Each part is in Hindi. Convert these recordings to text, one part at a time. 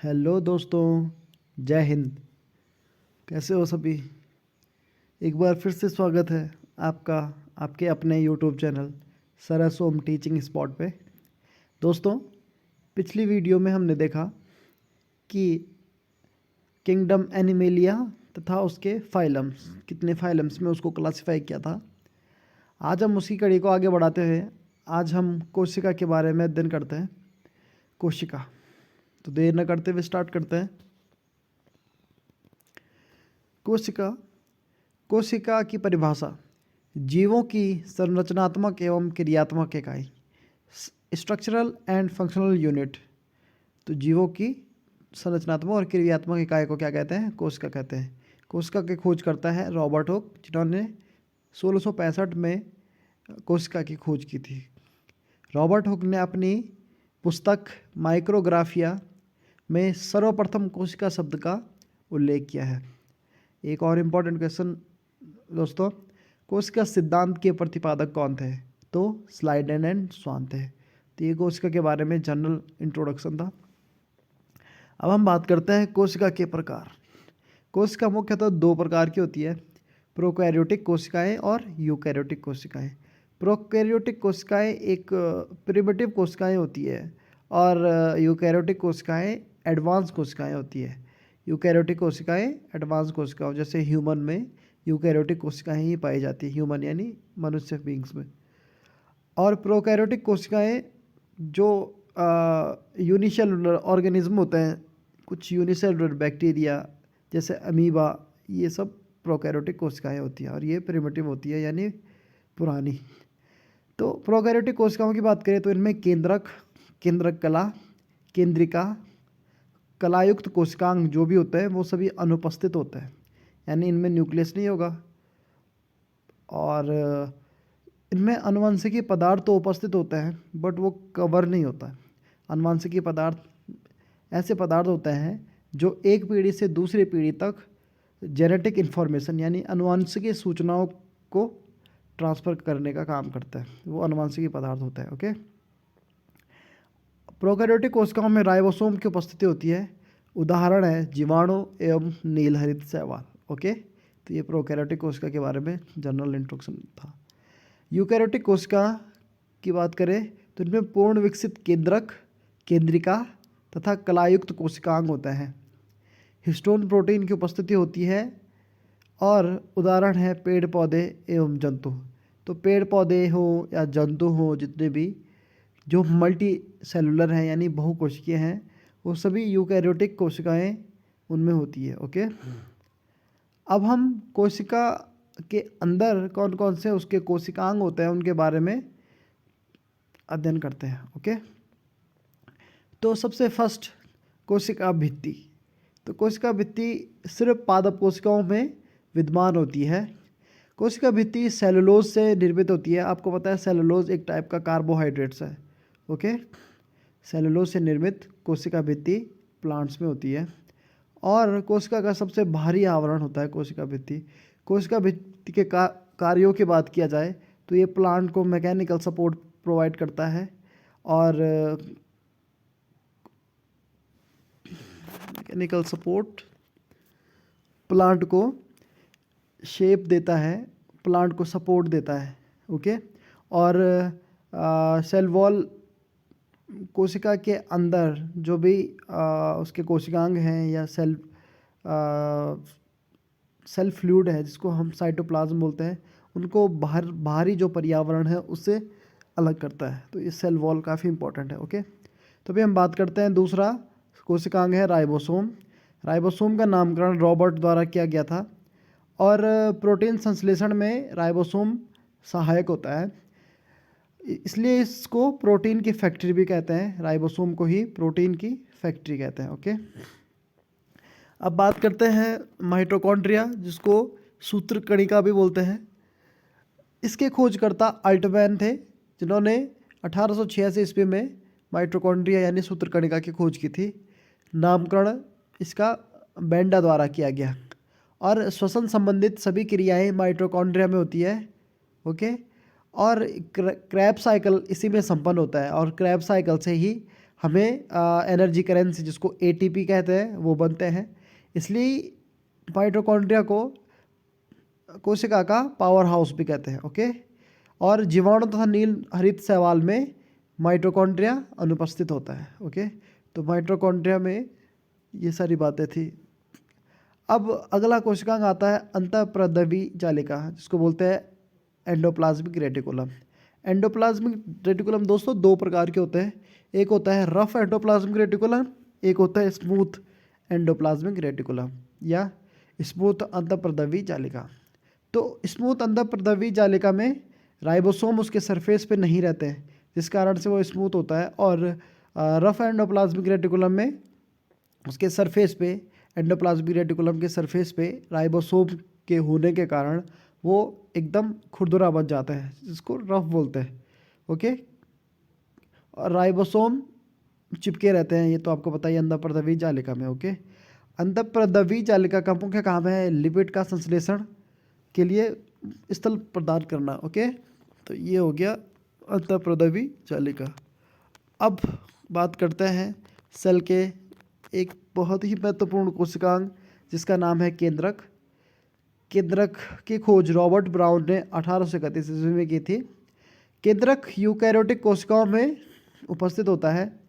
हेलो दोस्तों, जय हिंद। कैसे हो सभी? एक बार फिर से स्वागत है आपका आपके अपने यूट्यूब चैनल सरस होम टीचिंग स्पॉट पे। दोस्तों, पिछली वीडियो में हमने देखा कि किंगडम एनिमेलिया तथा उसके फाइलम्स, कितने फाइलम्स में उसको क्लासिफाई किया था। आज हम उसी कड़ी को आगे बढ़ाते हुए आज हम कोशिका के बारे में अध्ययन करते हैं। कोशिका, तो देर न करते हुए स्टार्ट करते हैं। कोशिका की परिभाषा: जीवों की संरचनात्मक एवं क्रियात्मक इकाई, स्ट्रक्चरल एंड फंक्शनल यूनिट। तो जीवों की संरचनात्मक और क्रियात्मक इकाई को क्या कहते हैं? कोशिका कहते हैं। कोशिका की खोज करता है रॉबर्ट हुक, जिन्होंने 1665 में कोशिका की खोज की थी। रॉबर्ट हुक ने अपनी पुस्तक माइक्रोग्राफिया में सर्वप्रथम कोशिका शब्द का उल्लेख किया है। एक और इम्पॉर्टेंट क्वेश्चन दोस्तों, कोशिका सिद्धांत के प्रतिपादक कौन थे? तो स्लाइडेन एंड स्वान थे। तो ये कोशिका के बारे में जनरल इंट्रोडक्शन था। अब हम बात करते हैं कोशिका के प्रकार। कोशिका मुख्यतः दो प्रकार की होती है, प्रोकैरियोटिक कोशिकाएं और यूकैरियोटिक कोशिकाएं। प्रोकैरियोटिक कोशिकाएं एक प्रिमिटिव कोशिकाएं होती है और यूकैरियोटिक कोशिकाएं एडवांस कोशिकाएं होती है। यूकैरियोटिक कोशिकाएं एडवांस कोशिकाओं, जैसे ह्यूमन में यूकैरियोटिक कोशिकाएं ही पाई जाती है, ह्यूमन यानी मनुष्य बींग्स में। और प्रोकैरियोटिक कोशिकाएं जो यूनिसेलुलर ऑर्गेनिज्म होते हैं, कुछ यूनिसेलुलर बैक्टीरिया जैसे अमीबा, ये सब प्रोकैरियोटिक कोशिकाएं होती हैं और ये प्रिमिटिव होती है यानी पुरानी। तो प्रोकैरियोटिक कोशिकाओं की बात करें तो इनमें केंद्रक, केंद्रक कला, केंद्रिका, कलायुक्त कोशिकांग जो भी होते हैं वो सभी अनुपस्थित होते हैं, यानी इनमें न्यूक्लियस नहीं होगा। और इनमें अनुवांशिकी पदार्थ तो उपस्थित होते हैं बट वो कवर नहीं होता है। अनुवांशिकी पदार्थ ऐसे पदार्थ होते हैं जो एक पीढ़ी से दूसरी पीढ़ी तक जेनेटिक इन्फॉर्मेशन यानी अनुवांशिकी सूचनाओं को ट्रांसफ़र करने का काम करता है, वो अनुवांशिकी पदार्थ होता है। ओके, प्रोकैरियोटिक कोशिकाओं में राइबोसोम की उपस्थिति होती है। उदाहरण है जीवाणु एवं नीलहरित शैवाल। ओके, तो ये प्रोकैरियोटिक कोशिका के बारे में जनरल इंट्रोडक्शन था। यूकैरियोटिक कोशिका की बात करें तो इनमें पूर्ण विकसित केंद्रक, केंद्रिका तथा कलायुक्त कोशिकांग होते हैं। हिस्टोन प्रोटीन की उपस्थिति होती है और उदाहरण है पेड़ पौधे एवं जंतु। तो पेड़ पौधे हो या जंतु हो, जितने भी जो मल्टी सेलुलर हैं यानी बहुकोशिकीय हैं, वो सभी यूकैरियोटिक कोशिकाएं उनमें होती है। ओके, अब हम कोशिका के अंदर कौन कौन से उसके कोशिकांग होते हैं उनके बारे में अध्ययन करते हैं। ओके, तो सबसे फर्स्ट कोशिका भित्ति। तो कोशिका भित्ति सिर्फ पादप कोशिकाओं में विद्यमान होती है। कोशिका भित्ति सेलुलोज से निर्मित होती है। आपको पता है सेलुलोज एक टाइप का कार्बोहाइड्रेट्स है। ओके, सेलुलोज से निर्मित कोशिका भित्ति प्लांट्स में होती है और कोशिका का सबसे भारी आवरण होता है कोशिका भित्ति। कोशिका भित्ति के कार्यों की बात किया जाए तो ये प्लांट को मैकेनिकल सपोर्ट प्रोवाइड करता है और मैकेनिकल सपोर्ट प्लांट को शेप देता है, प्लांट को सपोर्ट देता है। ओके, और सेल वॉल कोशिका के अंदर जो भी उसके कोशिकांग हैं या सेल फ्लूइड है जिसको हम साइटोप्लाज्म बोलते हैं, उनको बाहरी जो पर्यावरण है उससे अलग करता है। तो ये सेल वॉल काफ़ी इंपॉर्टेंट है। ओके, तो अभी हम बात करते हैं दूसरा कोशिकांग है राइबोसोम। राइबोसोम का नामकरण रॉबर्ट द्वारा किया गया था और प्रोटीन संश्लेषण में राइबोसोम सहायक होता है, इसलिए इसको प्रोटीन की फैक्ट्री भी कहते हैं। राइबोसोम को ही प्रोटीन की फैक्ट्री कहते हैं। ओके, अब बात करते हैं माइटोकॉन्ड्रिया, जिसको सूत्रकणिका भी बोलते हैं। इसके खोजकर्ता अल्टमैन थे, जिन्होंने 1886 ईस्वी में माइटोकॉन्ड्रिया यानी सूत्रकणिका की खोज की थी। नामकरण इसका बेंडा द्वारा किया गया और श्वसन संबंधित सभी क्रियाएं माइटोकॉन्ड्रिया में होती है। ओके, और क्रैब साइकिल इसी में संपन्न होता है और क्रैब साइकिल से ही हमें एनर्जी करेंसी जिसको एटीपी कहते हैं वो बनते हैं। इसलिए माइटोकॉन्ड्रिया को कोशिका का पावर हाउस भी कहते हैं। ओके, और जीवाणु तथा नील हरित शैवाल में माइटोकॉन्ड्रिया अनुपस्थित होता है। ओके, तो माइटोकॉन्ड्रिया में ये सारी बातें थी। अब अगला कोशिकांग आता है अंतःप्रद्रवी जालिका, जिसको बोलते हैं एंडोप्लाज्मिक रेटिकुलम। एंडोप्लाज्मिक रेटिकुलम दोस्तों दो प्रकार के होते हैं, एक होता है रफ एंडोप्लाज्मिक रेटिकुलम, एक होता है स्मूथ एंडोप्लाज्मिक रेटिकुलम या स्मूथ अंतःप्रद्रवी जालिका। तो स्मूथ अंतःप्रद्रवी जालिका में राइबोसोम उसके सरफेस पे नहीं रहते हैं, जिस कारण से वो स्मूथ होता है। और रफ एंडोप्लाज्मिक रेटिकुलम में उसके सरफेस पे, एंडोप्लाज्मिक रेटिकुलम के सरफेस पे राइबोसोम के होने के कारण वो एकदम खुरदुरा बन जाता है, जिसको रफ बोलते हैं। ओके, और राइबोसोम चिपके रहते हैं, ये तो आपको पता ही अंतःप्रद्रवी जालिका में। ओके, अंतःप्रद्रवी जालिका का मुख्य काम है लिपिड का संश्लेषण के लिए स्थल प्रदान करना। ओके, तो ये हो गया अंतःप्रद्रवी जालिका। अब बात करते हैं सेल के एक बहुत ही महत्वपूर्ण कोशिकांग जिसका नाम है केंद्रक। केंद्रक की खोज रॉबर्ट ब्राउन ने 1831 ईस्वी में की थी। केंद्रक यूकैरियोटिक कोशिकाओं में उपस्थित होता है।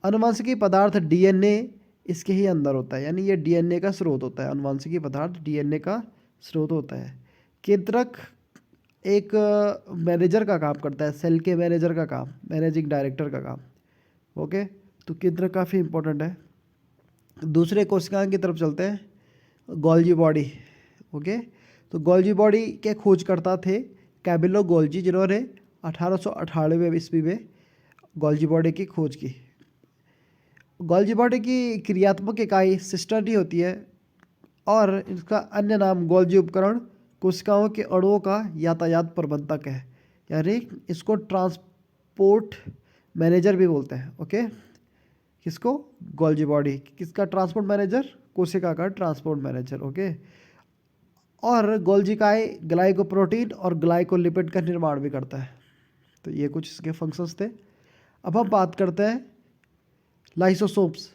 आनुवंशिकी पदार्थ डीएनए इसके ही अंदर होता है, यानी ये डीएनए का स्रोत होता है। आनुवंशिकी पदार्थ डीएनए का स्रोत होता है। केंद्रक एक मैनेजर का काम करता है, सेल के मैनेजर का काम, मैनेजिंग डायरेक्टर का काम। ओके, तो केंद्रक काफ़ी इंपॉर्टेंट है। दूसरे कोशिकांग की तरफ चलते हैं, गोल्जी बॉडी। ओके, तो गोल्जी बॉडी के खोजकर्ता थे कैमिलो गोल्जी, जिन्होंने 1898 ईस्वी में गोल्जी बॉडी की खोज की। गोल्जी बॉडी की क्रियात्मक इकाई सिस्टर्नी होती है और इसका अन्य नाम गोल्जी उपकरण कोशिकाओं के अणुओं का यातायात प्रबंधक है, यानी इसको ट्रांसपोर्ट मैनेजर भी बोलते हैं। ओके, किसको? गोल्जी बॉडी किसका ट्रांसपोर्ट मैनेजर? कोशिका का ट्रांसपोर्ट मैनेजर। ओके, और गोल्जिकाई ग्लाइकोप्रोटीन और ग्लाइकोलिपिड का निर्माण भी करता है। तो ये कुछ इसके फंक्शंस थे। अब हम बात करते हैं लाइसोसोम्स।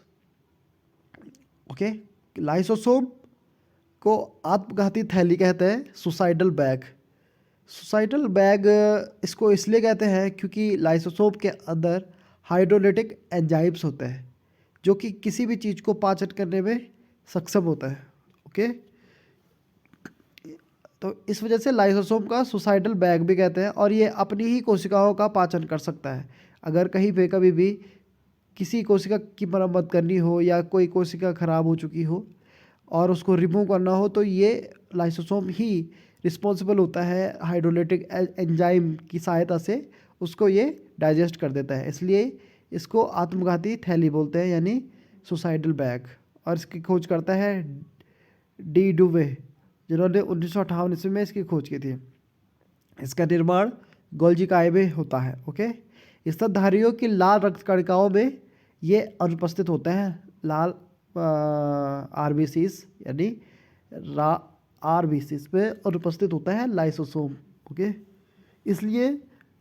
ओके, लाइसोसोम को आत्मघाती थैली कहते हैं, सुसाइडल बैग। सुसाइडल बैग इसको इसलिए कहते हैं क्योंकि लाइसोसोम के अंदर हाइड्रोलिटिक एंजाइम्स होते हैं जो कि किसी भी चीज़ को पाचन करने में सक्षम होता है। ओके, तो इस वजह से लाइसोसोम का सुसाइडल बैग भी कहते हैं, और ये अपनी ही कोशिकाओं का पाचन कर सकता है। अगर कहीं पे कभी भी किसी कोशिका की मरम्मत करनी हो या कोई कोशिका ख़राब हो चुकी हो और उसको रिमूव करना हो, तो ये लाइसोसोम ही रिस्पॉन्सिबल होता है, हाइड्रोलिटिक एंजाइम की सहायता से उसको ये डाइजेस्ट कर देता है। इसलिए इसको आत्मघाती थैली बोलते हैं, यानी सुसाइडल बैग। और इसकी खोज करता है डी डुवे, जिन्होंने 1958 ईस्वी में इसकी खोज की थी। इसका निर्माण गोल्जिकाई में होता है। ओके, स्तनधारियों की लाल रक्त कणिकाओं में ये अनुपस्थित होते हैं, लाल आरबीसीज, यानी आरबीसीज पे अनुपस्थित होता है लाइसोसोम। ओके, इसलिए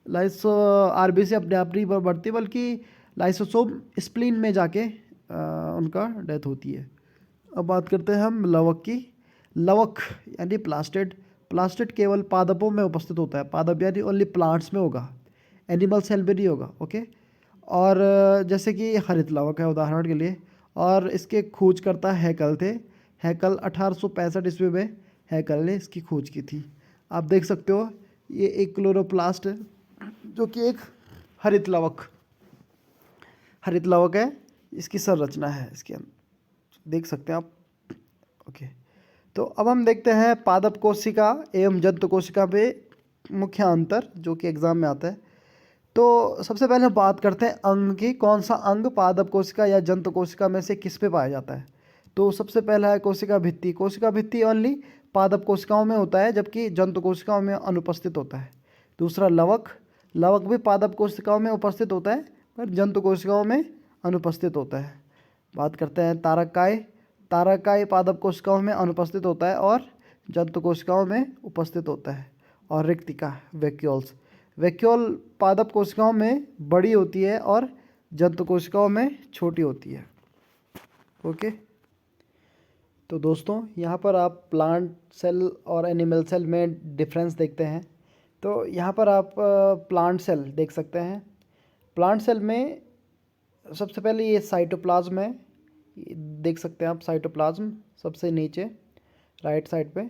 आरबीसी अपने आप नहीं बढ़ती, बल्कि लाइसोसोम स्प्लीन में जाके उनका डेथ होती है। अब बात करते हैं हम लवक की। लवक यानी प्लास्टिड। प्लास्टिड केवल पादपों में उपस्थित होता है। पादप यानी ओनली प्लांट्स में होगा, एनिमल सेल में नहीं होगा। ओके, और जैसे कि हरित लवक है उदाहरण के लिए, और इसके खोजकर्ता हैकल थे। हैकल 1865 ईस्वी में हैकल ने इसकी खोज की थी। आप देख सकते हो ये एक क्लोरोप्लास्ट है जो कि एक हरित लवक है। इसकी संरचना है इसके अंदर, देख सकते हैं आप। ओके, तो अब हम देखते हैं पादप कोशिका एवं जंतु कोशिका में मुख्य अंतर जो कि एग्जाम में आता है। तो सबसे पहले हम बात करते हैं अंग की। कौन सा अंग पादप कोशिका या जंतु कोशिका में से किस पे पाया जाता है? तो सबसे पहला है कोशिका भित्ति। कोशिका भित्ति ओनली पादप कोशिकाओं में होता है, जबकि जंतु कोशिकाओं में अनुपस्थित होता है। दूसरा लवक। लवक भी पादप कोशिकाओं में उपस्थित होता है, पर जंतु कोशिकाओं में अनुपस्थित होता है। बात करते हैं तारकाय। तारकाय पादप कोशिकाओं में अनुपस्थित होता है और जंतु कोशिकाओं में उपस्थित होता है। और रिक्तिका, वैक्यूल्स। वैक्यूल पादप कोशिकाओं में बड़ी होती है और जंतु कोशिकाओं में छोटी होती है। ओके, तो दोस्तों यहाँ पर आप प्लांट सेल और एनिमल सेल में डिफरेंस देखते हैं। तो यहाँ पर आप प्लांट सेल देख सकते हैं। प्लांट सेल में सबसे पहले ये साइटोप्लाज्म है, देख सकते हैं आप साइटोप्लाज्म सबसे नीचे राइट साइड पे,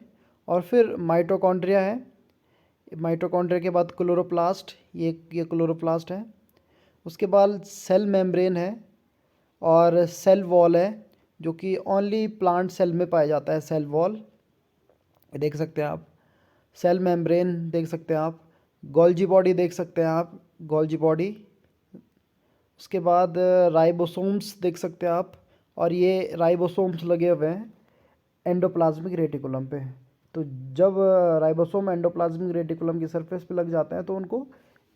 और फिर माइटोकॉन्ड्रिया है। माइटोकॉन्ड्रिया के बाद क्लोरोप्लास्ट, ये क्लोरोप्लास्ट है। उसके बाद सेल मेम्ब्रेन है और सेल वॉल है, जो कि ओनली प्लांट सेल में पाया जाता है। सेल वॉल देख सकते हैं आप, सेल मेम्ब्रेन देख सकते हैं आप, गोल्जी बॉडी देख सकते हैं आप, गोल्जी बॉडी। उसके बाद राइबोसोम्स देख सकते हैं आप, और ये राइबोसोम्स लगे हुए हैं एंडोप्लाज्मिक रेटिकुलम पे। तो जब राइबोसोम एंडोप्लाज्मिक रेटिकुलम की सरफेस पे लग जाते हैं तो उनको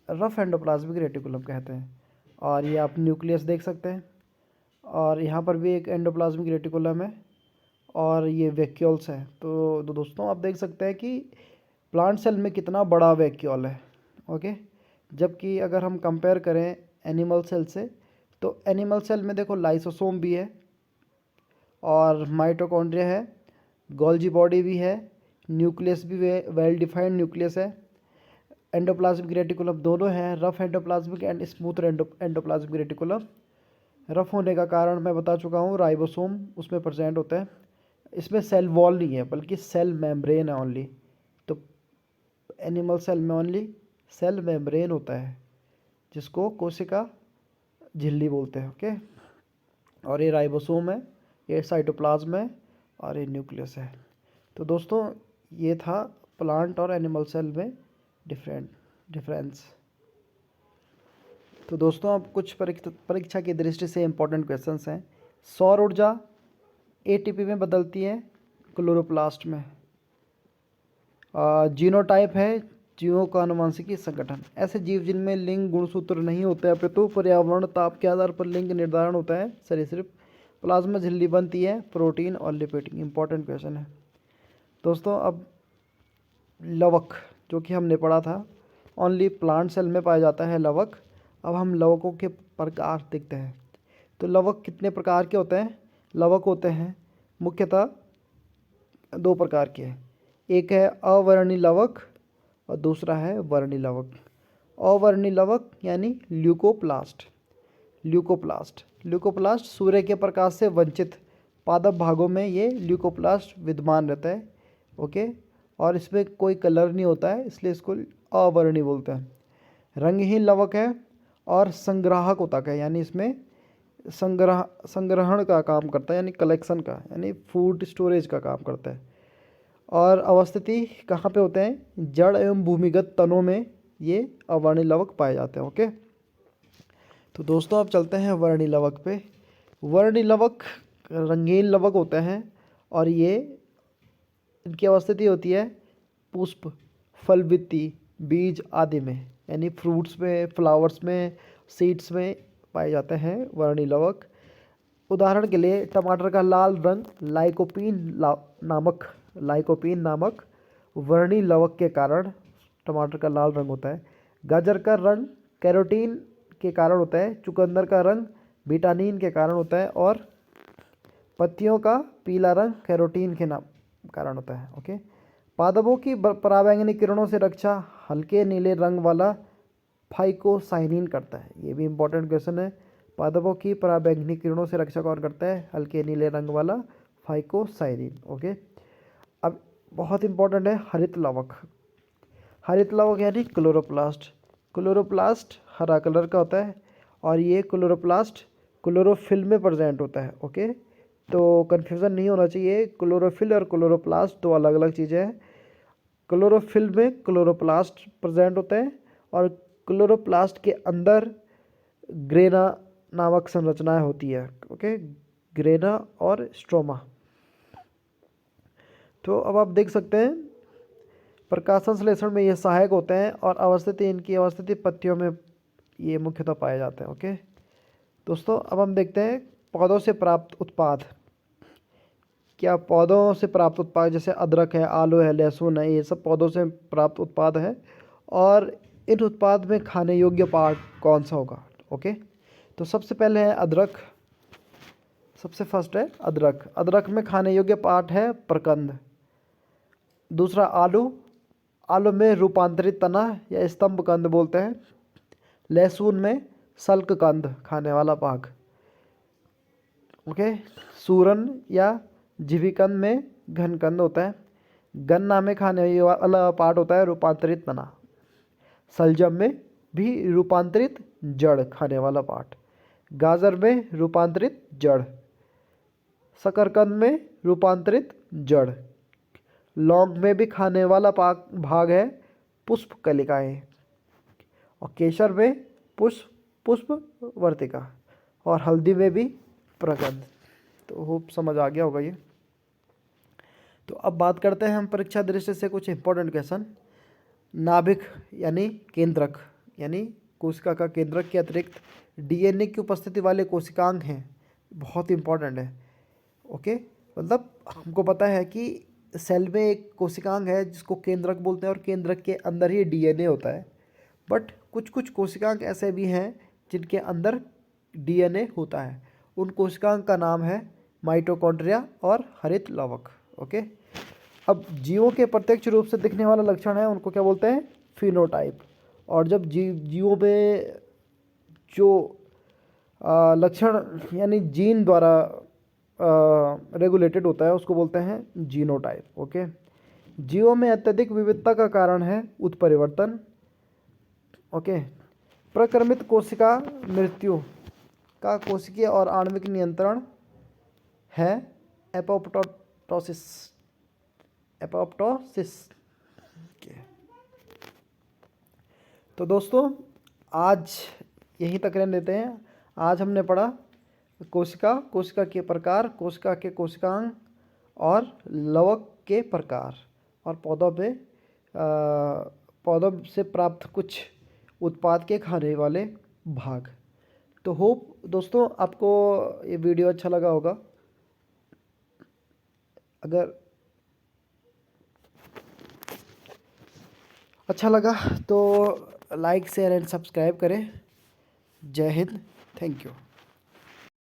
रफ एंडोप्लाज्मिक रेटिकुलम कहते हैं। और ये आप न्यूक्लियस देख सकते हैं, और यहाँ पर भी एक एंडोप्लाज्मिक रेटिकुलम है, और ये वैक्यूल्स है। तो दोस्तों आप देख सकते हैं कि प्लांट सेल में कितना बड़ा वैक्यूल है। ओके, जबकि अगर हम कंपेयर करें एनिमल सेल से, तो एनिमल सेल में देखो लाइसोसोम भी है और माइटोकॉन्ड्रिया है, गोल्जी बॉडी भी है, न्यूक्लियस भी वेल डिफाइंड न्यूक्लियस है, एंडोप्लाज्मिक रेटिकुलम दोनों हैं, rough endoplasmic and smooth endoplasmic reticulum. Rough होने का कारण मैं बता चुका हूँ, राइबोसोम उसमें प्रेजेंट होता है। इसमें सेल वॉल नहीं है बल्कि सेल मेम्ब्रेन है ओनली। तो एनिमल सेल में ओनली सेल मेम्ब्रेन होता है, जिसको कोशिका झिल्ली बोलते हैं। ओके, और ये राइबोसोम है, ये साइटोप्लाज्म है, और ये न्यूक्लियस है। तो दोस्तों ये था प्लांट और एनिमल सेल में डिफरेंस। तो दोस्तों अब कुछ परीक्षा की दृष्टि से इम्पोर्टेंट क्वेश्चंस हैं। सौर ऊर्जा एटीपी में बदलती है क्लोरोप्लास्ट में। जीनोटाइप है जीवों का आनुवंशिकी संगठन। ऐसे जीव जिनमें लिंग गुणसूत्र नहीं होते हैं, अपितु पर्यावरण ताप के आधार पर लिंग निर्धारण होता है, सरीसृप। प्लाज्मा झिल्ली बनती है प्रोटीन और लिपिड। इंपॉर्टेंट क्वेश्चन है दोस्तों। अब लवक, जो कि हमने पढ़ा था, ओनली प्लांट सेल में पाया जाता है लवक। अब हम लवकों के प्रकार देखते हैं। तो लवक कितने प्रकार के होते हैं? लवक होते हैं मुख्यतः दो प्रकार के। एक है अवर्णी लवक और दूसरा है वर्णी लवक। अवर्णी लवक यानी ल्यूकोप्लास्ट। ल्यूकोप्लास्ट सूर्य के प्रकाश से वंचित पादप भागों में ये ल्यूकोप्लास्ट विद्यमान रहता है। ओके, और इसमें कोई कलर नहीं होता है, इसलिए इसको अवर्णी बोलते हैं। रंगहीन लवक है और संग्राहक ऊतक है, यानी इसमें संग्रहण का काम करता है, यानी कलेक्शन का, यानी फूड स्टोरेज का काम करता है। और अवस्थिति कहाँ पे होते हैं? जड़ एवं भूमिगत तनों में ये अवर्णी लवक पाए जाते हैं। ओके, तो दोस्तों अब चलते हैं वर्णी लवक पे। वर्णी लवक रंगीन लवक होते हैं और ये इनकी अवस्थिति होती है पुष्प, फल, वित्ती, बीज आदि में, यानी फ्रूट्स में, फ्लावर्स में, सीड्स में पाए जाते हैं वर्णी लवक। उदाहरण के लिए टमाटर का लाल रंग लाइकोपीन नामक वर्णी लवक के कारण टमाटर का लाल रंग होता है। गाजर का रंग कैरोटीन के कारण होता है। चुकंदर का रंग विटामिन के कारण होता है, और पत्तियों का पीला रंग कैरोटीन के कारण होता है। ओके, पादपों की पराबैंगनी किरणों से रक्षा हल्के नीले रंग वाला फाइकोसाइनिन करता है। ये भी इंपॉर्टेंट क्वेश्चन है। पादपों की पराबैंगनी किरणों से रक्षा कौन करता है? हल्के नीले रंग वाला फाइकोसाइनिन। ओके, अब बहुत इंपॉर्टेंट है हरित लवक। हरित लवक यानी क्लोरोप्लास्ट हरा कलर का होता है, और ये क्लोरोप्लास्ट क्लोरोफिल में प्रेजेंट होता है। ओके, तो कन्फ्यूज़न नहीं होना चाहिए, क्लोरोफिल और क्लोरोप्लास्ट दो अलग अलग चीज़ें हैं। क्लोरोफिल में क्लोरोप्लास्ट प्रेजेंट होता है, और क्लोरोप्लास्ट के अंदर ग्रेना नामक संरचनाएं होती है। ओके, ग्रेना और स्ट्रोमा। तो अब आप देख सकते हैं प्रकाश संश्लेषण में ये सहायक होते हैं, और इनकी अवस्थिति पत्तियों में ये मुख्यतः पाए जाते हैं। ओके दोस्तों, अब हम देखते हैं पौधों से प्राप्त उत्पाद। क्या पौधों से प्राप्त उत्पाद जैसे अदरक है, आलू है, लहसुन है, ये सब पौधों से प्राप्त उत्पाद है, और इन उत्पाद में खाने योग्य पार्ट कौन सा होगा? ओके, तो सबसे पहले है अदरक, सबसे फर्स्ट है अदरक। अदरक में खाने योग्य पार्ट है प्रकंद। दूसरा आलू, आलू में रूपांतरित तना या स्तंभ कंद बोलते हैं। लहसुन में सल्क कंद, खाने वाला भाग। ओके। सूरन या जीविकंद में घन कंद होता है। गन्ना में खाने वाला पार्ट होता है रूपांतरित तना। सलजम में भी रूपांतरित जड़, खाने वाला पार्ट। गाजर में रूपांतरित जड़। शकरकंद में रूपांतरित जड़। लौंग में भी खाने वाला भाग है पुष्प कलिकाएं। और केसर में पुष्प वर्तिका। और हल्दी में भी प्रकंद। तो होप समझ आ गया होगा ये। तो अब बात करते हैं हम परीक्षा दृष्टि से कुछ इंपॉर्टेंट क्वेश्चन। नाभिक यानी केंद्रक, यानी कोशिका का केंद्रक के अतिरिक्त डीएनए की उपस्थिति वाले कोशिकांग हैं, बहुत इंपॉर्टेंट है। ओके, मतलब हमको पता है कि सेल में एक कोशिकांग है जिसको केंद्रक बोलते हैं और केंद्रक के अंदर ही डीएनए होता है। बट कुछ कुछ कोशिकांग ऐसे भी हैं जिनके अंदर डीएनए होता है। उन कोशिकांग का नाम है माइटोकॉन्ड्रिया और हरित लवक। ओके। अब जीवों के प्रत्यक्ष रूप से दिखने वाला लक्षण है उनको क्या बोलते हैं? फिनोटाइप। और जब जीवों में जो लक्षण यानी जीन द्वारा रेगुलेटेड होता है उसको बोलते हैं जीनोटाइप। ओके। जीवों में अत्यधिक विविधता का कारण है उत्परिवर्तन। ओके। प्रक्रमित कोशिका मृत्यु का कोशिकीय और आणविक नियंत्रण है एपोप्टोसिस। तो दोस्तों आज यहीं तक रहने देते हैं। आज हमने पढ़ा कोशिका के प्रकार, कोशिका के कोशिकांग और लवक के प्रकार, और पौधों से प्राप्त कुछ उत्पाद के खाने वाले भाग। तो होप दोस्तों आपको ये वीडियो अच्छा लगा होगा। अगर अच्छा लगा तो लाइक शेयर एंड सब्सक्राइब करें। जय हिंद, थैंक यू।